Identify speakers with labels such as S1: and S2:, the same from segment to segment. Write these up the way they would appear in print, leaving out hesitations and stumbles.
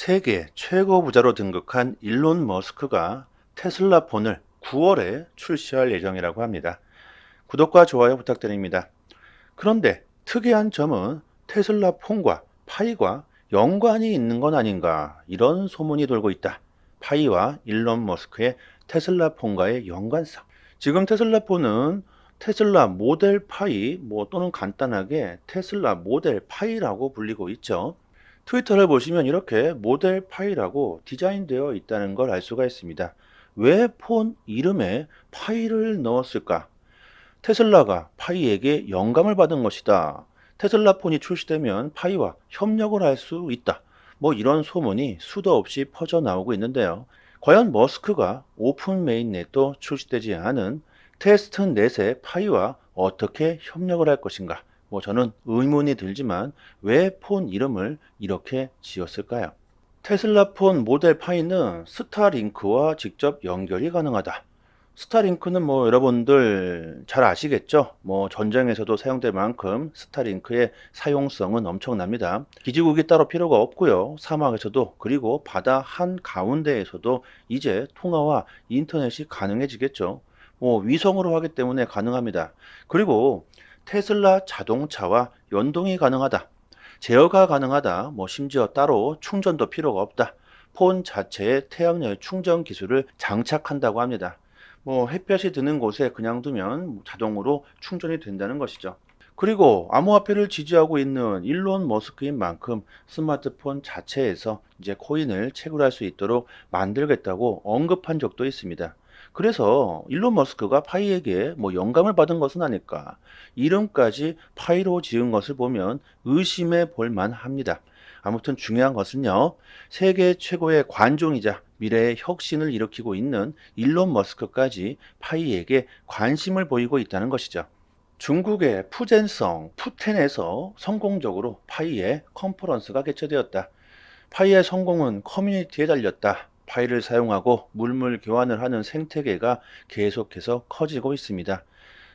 S1: 세계 최고 부자로 등극한 일론 머스크가 테슬라 폰을 9월에 출시할 예정이라고 합니다. 구독과 좋아요 부탁드립니다. 그런데 특이한 점은 테슬라 폰과 파이와 연관이 있는 건 아닌가, 이런 소문이 돌고 있다. 파이와 일론 머스크의 테슬라 폰과의 연관성. 지금 테슬라 폰은 테슬라 모델 파이, 또는 간단하게 테슬라 모델 파이라고 불리고 있죠. 트위터를 보시면 이렇게 모델 파이라고 디자인되어 있다는 걸 알 수가 있습니다. 왜 폰 이름에 파이를 넣었을까? 테슬라가 파이에게 영감을 받은 것이다. 테슬라 폰이 출시되면 파이와 협력을 할 수 있다. 이런 소문이 수도 없이 퍼져 나오고 있는데요. 과연 머스크가 오픈 메인넷도 출시되지 않은 테스트넷의 파이와 어떻게 협력을 할 것인가? 저는 의문이 들지만 왜 폰 이름을 이렇게 지었을까요? 테슬라 폰 모델 파이는 스타링크와 직접 연결이 가능하다. 스타링크는 여러분들 잘 아시겠죠? 전쟁에서도 사용될 만큼 스타링크의 사용성은 엄청납니다. 기지국이 따로 필요가 없고요. 사막에서도, 그리고 바다 한가운데에서도 이제 통화와 인터넷이 가능해지겠죠. 위성으로 하기 때문에 가능합니다. 그리고 테슬라 자동차와 연동이 가능하다. 제어가 가능하다. 심지어 따로 충전도 필요가 없다. 폰 자체에 태양열 충전 기술을 장착한다고 합니다. 햇볕이 드는 곳에 그냥 두면 자동으로 충전이 된다는 것이죠. 그리고 암호화폐를 지지하고 있는 일론 머스크인 만큼 스마트폰 자체에서 이제 코인을 채굴할 수 있도록 만들겠다고 언급한 적도 있습니다. 그래서 일론 머스크가 파이에게 영감을 받은 것은 아닐까. 이름까지 파이로 지은 것을 보면 의심해 볼 만합니다. 아무튼 중요한 것은요, 세계 최고의 관종이자 미래의 혁신을 일으키고 있는 일론 머스크까지 파이에게 관심을 보이고 있다는 것이죠. 중국의 푸젠성 푸텐에서 성공적으로 파이의 컨퍼런스가 개최되었다. 파이의 성공은 커뮤니티에 달렸다. 파이를 사용하고 물물 교환을 하는 생태계가 계속해서 커지고 있습니다.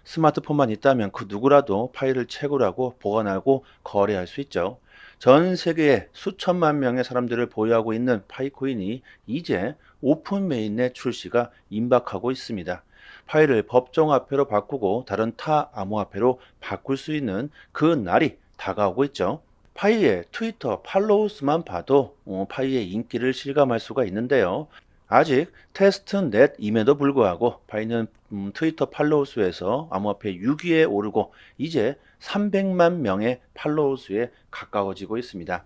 S1: 스마트폰만 있다면 그 누구라도 파이를 채굴하고 보관하고 거래할 수 있죠. 전 세계에 수천만 명의 사람들을 보유하고 있는 파이코인이 이제 오픈 메인넷 출시가 임박하고 있습니다. 파이를 법정화폐로 바꾸고 다른 타 암호화폐로 바꿀 수 있는 그 날이 다가오고 있죠. 파이의 트위터 팔로우 수만 봐도 파이의 인기를 실감할 수가 있는데요. 아직 테스트넷임에도 불구하고 파이는 트위터 팔로우 수에서 암호화폐 6위에 오르고 이제 300만 명의 팔로우 수에 가까워지고 있습니다.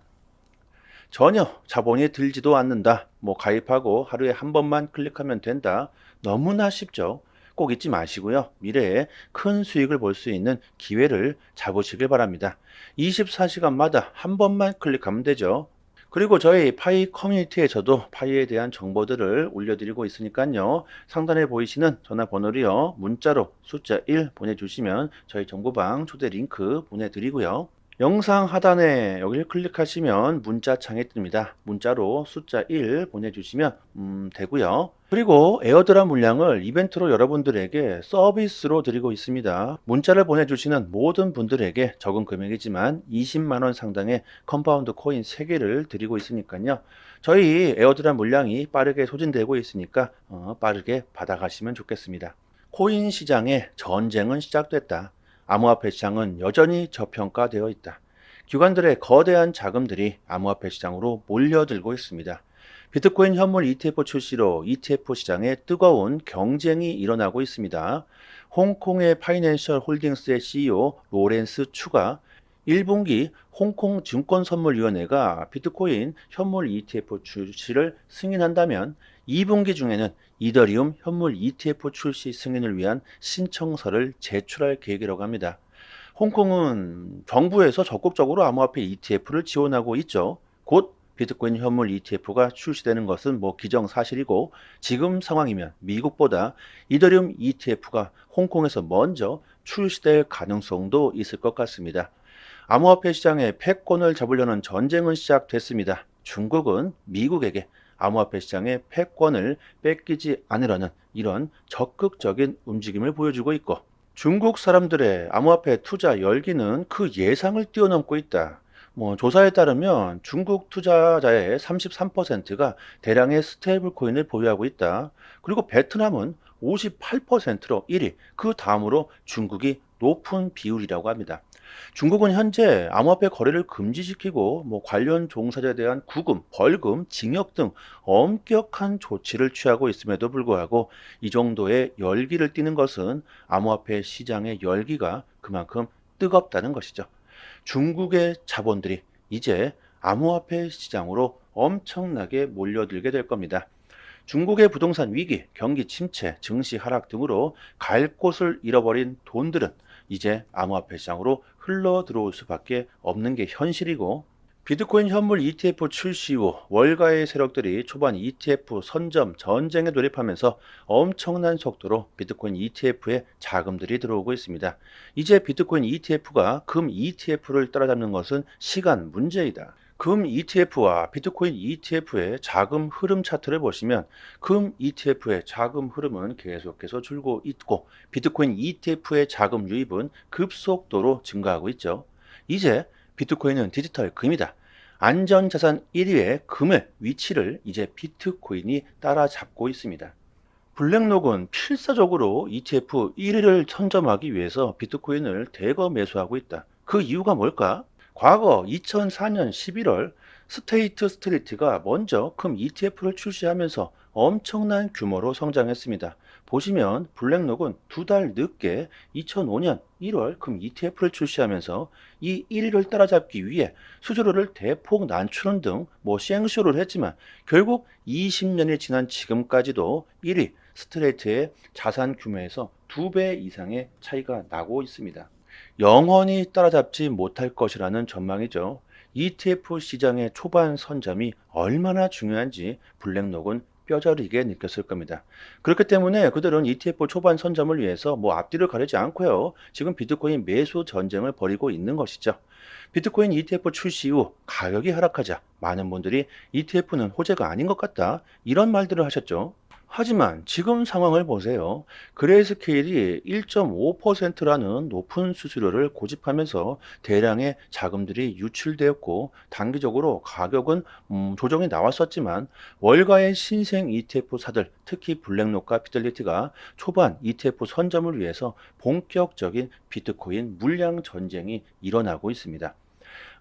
S1: 전혀 자본이 들지도 않는다. 가입하고 하루에 한 번만 클릭하면 된다. 너무나 쉽죠. 꼭 잊지 마시고요. 미래에 큰 수익을 볼 수 있는 기회를 잡으시길 바랍니다. 24시간마다 한 번만 클릭하면 되죠. 그리고 저희 파이 커뮤니티에서도 파이에 대한 정보들을 올려드리고 있으니까요. 상단에 보이시는 전화번호로요. 문자로 숫자 1 보내주시면 저희 정보방 초대 링크 보내드리고요. 영상 하단에 여기를 클릭하시면 문자창이 뜹니다. 문자로 숫자 1 보내주시면 되고요. 그리고 에어드랍 물량을 이벤트로 여러분들에게 서비스로 드리고 있습니다. 문자를 보내주시는 모든 분들에게 적은 금액이지만 20만원 상당의 컴파운드 코인 3개를 드리고 있으니까요. 저희 에어드랍 물량이 빠르게 소진되고 있으니까 빠르게 받아가시면 좋겠습니다. 코인 시장의 전쟁은 시작됐다. 암호화폐 시장은 여전히 저평가되어 있다. 기관들의 거대한 자금들이 암호화폐 시장으로 몰려들고 있습니다. 비트코인 현물 ETF 출시로 ETF 시장에 뜨거운 경쟁이 일어나고 있습니다. 홍콩의 파이낸셜 홀딩스의 CEO 로렌스 추가 1분기 홍콩 증권선물위원회가 비트코인 현물 ETF 출시를 승인한다면 2분기 중에는 이더리움 현물 ETF 출시 승인을 위한 신청서를 제출할 계획이라고 합니다. 홍콩은 정부에서 적극적으로 암호화폐 ETF를 지원하고 있죠. 곧 비트코인 현물 ETF가 출시되는 것은 기정사실이고, 지금 상황이면 미국보다 이더리움 ETF가 홍콩에서 먼저 출시될 가능성도 있을 것 같습니다. 암호화폐 시장의 패권을 잡으려는 전쟁은 시작됐습니다. 중국은 미국에게 암호화폐 시장의 패권을 뺏기지 않으려는 이런 적극적인 움직임을 보여주고 있고, 중국 사람들의 암호화폐 투자 열기는 그 예상을 뛰어넘고 있다. 조사에 따르면 중국 투자자의 33%가 대량의 스테이블 코인을 보유하고 있다. 그리고 베트남은 58%로 1위, 그 다음으로 중국이 높은 비율이라고 합니다. 중국은 현재 암호화폐 거래를 금지시키고 관련 종사자에 대한 구금, 벌금, 징역 등 엄격한 조치를 취하고 있음에도 불구하고 이 정도의 열기를 띠는 것은 암호화폐 시장의 열기가 그만큼 뜨겁다는 것이죠. 중국의 자본들이 이제 암호화폐 시장으로 엄청나게 몰려들게 될 겁니다. 중국의 부동산 위기, 경기 침체, 증시 하락 등으로 갈 곳을 잃어버린 돈들은 이제 암호화폐 시장으로 흘러 들어올 수밖에 없는 게 현실이고, 비트코인 현물 ETF 출시 후 월가의 세력들이 초반 ETF 선점 전쟁에 돌입하면서 엄청난 속도로 비트코인 ETF에 자금들이 들어오고 있습니다. 이제 비트코인 ETF가 금 ETF를 따라잡는 것은 시간 문제이다. 금 ETF와 비트코인 ETF의 자금 흐름 차트를 보시면 금 ETF의 자금 흐름은 계속해서 줄고 있고 비트코인 ETF의 자금 유입은 급속도로 증가하고 있죠. 이제 비트코인은 디지털 금이다. 안전자산 1위의 금의 위치를 이제 비트코인이 따라잡고 있습니다. 블랙록은 필사적으로 ETF 1위를 선점하기 위해서 비트코인을 대거 매수하고 있다. 그 이유가 뭘까? 과거 2004년 11월 스테이트 스트리트가 먼저 금 ETF를 출시하면서 엄청난 규모로 성장했습니다. 보시면 블랙록은 2달 늦게 2005년 1월 금 ETF를 출시하면서 이 1위를 따라잡기 위해 수수료를 대폭 낮추는 등 시행쇼를 했지만 결국 20년이 지난 지금까지도 1위 스트레이트의 자산 규모에서 2배 이상의 차이가 나고 있습니다. 영원히 따라잡지 못할 것이라는 전망이죠. ETF 시장의 초반 선점이 얼마나 중요한지 블랙록은 뼈저리게 느꼈을 겁니다. 그렇기 때문에 그들은 ETF 초반 선점을 위해서 앞뒤를 가리지 않고요. 지금 비트코인 매수 전쟁을 벌이고 있는 것이죠. 비트코인 ETF 출시 후 가격이 하락하자 많은 분들이 ETF는 호재가 아닌 것 같다, 이런 말들을 하셨죠. 하지만 지금 상황을 보세요. 그레이스케일이 1.5%라는 높은 수수료를 고집하면서 대량의 자금들이 유출되었고 단기적으로 가격은 조정이 나왔었지만 월가의 신생 ETF사들, 특히 블랙록과 피델리티가 초반 ETF 선점을 위해서 본격적인 비트코인 물량 전쟁이 일어나고 있습니다.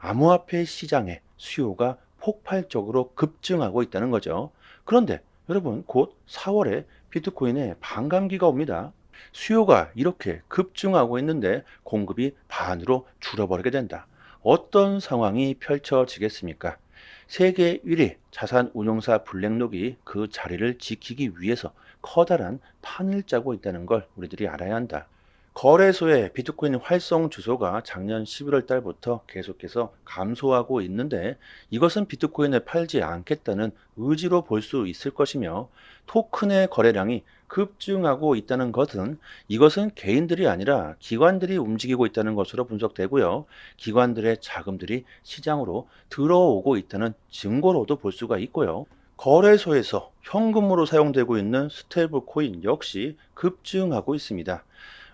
S1: 암호화폐 시장의 수요가 폭발적으로 급증하고 있다는 거죠. 그런데 여러분, 곧 4월에 비트코인에 반감기가 옵니다. 수요가 이렇게 급증하고 있는데 공급이 반으로 줄어버리게 된다. 어떤 상황이 펼쳐지겠습니까? 세계 1위 자산 운용사 블랙록이 그 자리를 지키기 위해서 커다란 판을 짜고 있다는 걸 우리들이 알아야 한다. 거래소의 비트코인 활성 주소가 작년 11월 달부터 계속해서 감소하고 있는데 이것은 비트코인을 팔지 않겠다는 의지로 볼 수 있을 것이며, 토큰의 거래량이 급증하고 있다는 것은 이것은 개인들이 아니라 기관들이 움직이고 있다는 것으로 분석되고요. 기관들의 자금들이 시장으로 들어오고 있다는 증거로도 볼 수가 있고요. 거래소에서 현금으로 사용되고 있는 스테이블 코인 역시 급증하고 있습니다.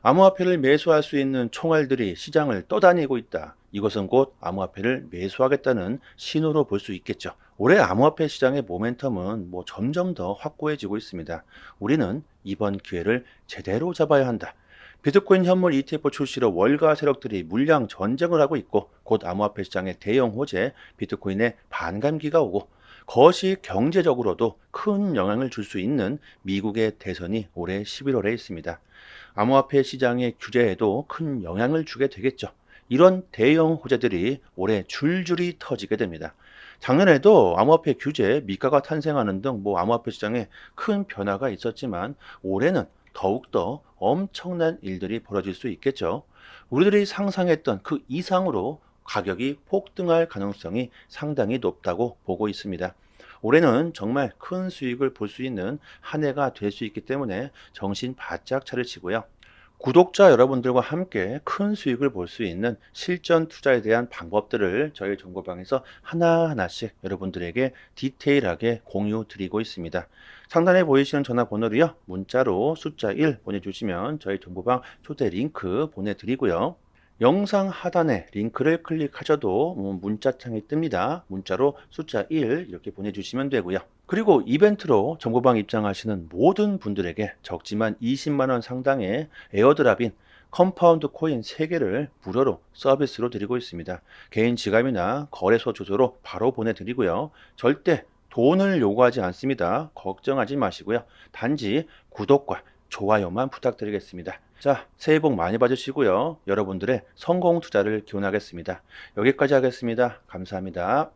S1: 암호화폐를 매수할 수 있는 총알들이 시장을 떠다니고 있다. 이것은 곧 암호화폐를 매수하겠다는 신호로 볼 수 있겠죠. 올해 암호화폐 시장의 모멘텀은 점점 더 확고해지고 있습니다. 우리는 이번 기회를 제대로 잡아야 한다. 비트코인 현물 ETF 출시로 월가 세력들이 물량 전쟁을 하고 있고 곧 암호화폐 시장의 대형 호재 비트코인의 반감기가 오고 거시 경제적으로도 큰 영향을 줄 수 있는 미국의 대선이 올해 11월에 있습니다. 암호화폐 시장의 규제에도 큰 영향을 주게 되겠죠. 이런 대형 호재들이 올해 줄줄이 터지게 됩니다. 작년에도 암호화폐 규제, 미가가 탄생하는 등 암호화폐 시장에 큰 변화가 있었지만 올해는 더욱더 엄청난 일들이 벌어질 수 있겠죠. 우리들이 상상했던 그 이상으로 가격이 폭등할 가능성이 상당히 높다고 보고 있습니다. 올해는 정말 큰 수익을 볼 수 있는 한 해가 될 수 있기 때문에 정신 바짝 차리시고요. 구독자 여러분들과 함께 큰 수익을 볼 수 있는 실전 투자에 대한 방법들을 저희 정보방에서 하나하나씩 여러분들에게 디테일하게 공유 드리고 있습니다. 상단에 보이시는 전화번호로요, 문자로 숫자 1 보내주시면 저희 정보방 초대 링크 보내드리고요. 영상 하단에 링크를 클릭하셔도 문자창이 뜹니다. 문자로 숫자 1 이렇게 보내주시면 되고요. 그리고 이벤트로 정보방 입장하시는 모든 분들에게 적지만 20만 원 상당의 에어드랍인 컴파운드 코인 3개를 무료로 서비스로 드리고 있습니다. 개인 지갑이나 거래소 주소로 바로 보내드리고요. 절대 돈을 요구하지 않습니다. 걱정하지 마시고요. 단지 구독과 좋아요만 부탁드리겠습니다. 자, 새해 복 많이 받으시고요. 여러분들의 성공 투자를 기원하겠습니다. 여기까지 하겠습니다. 감사합니다.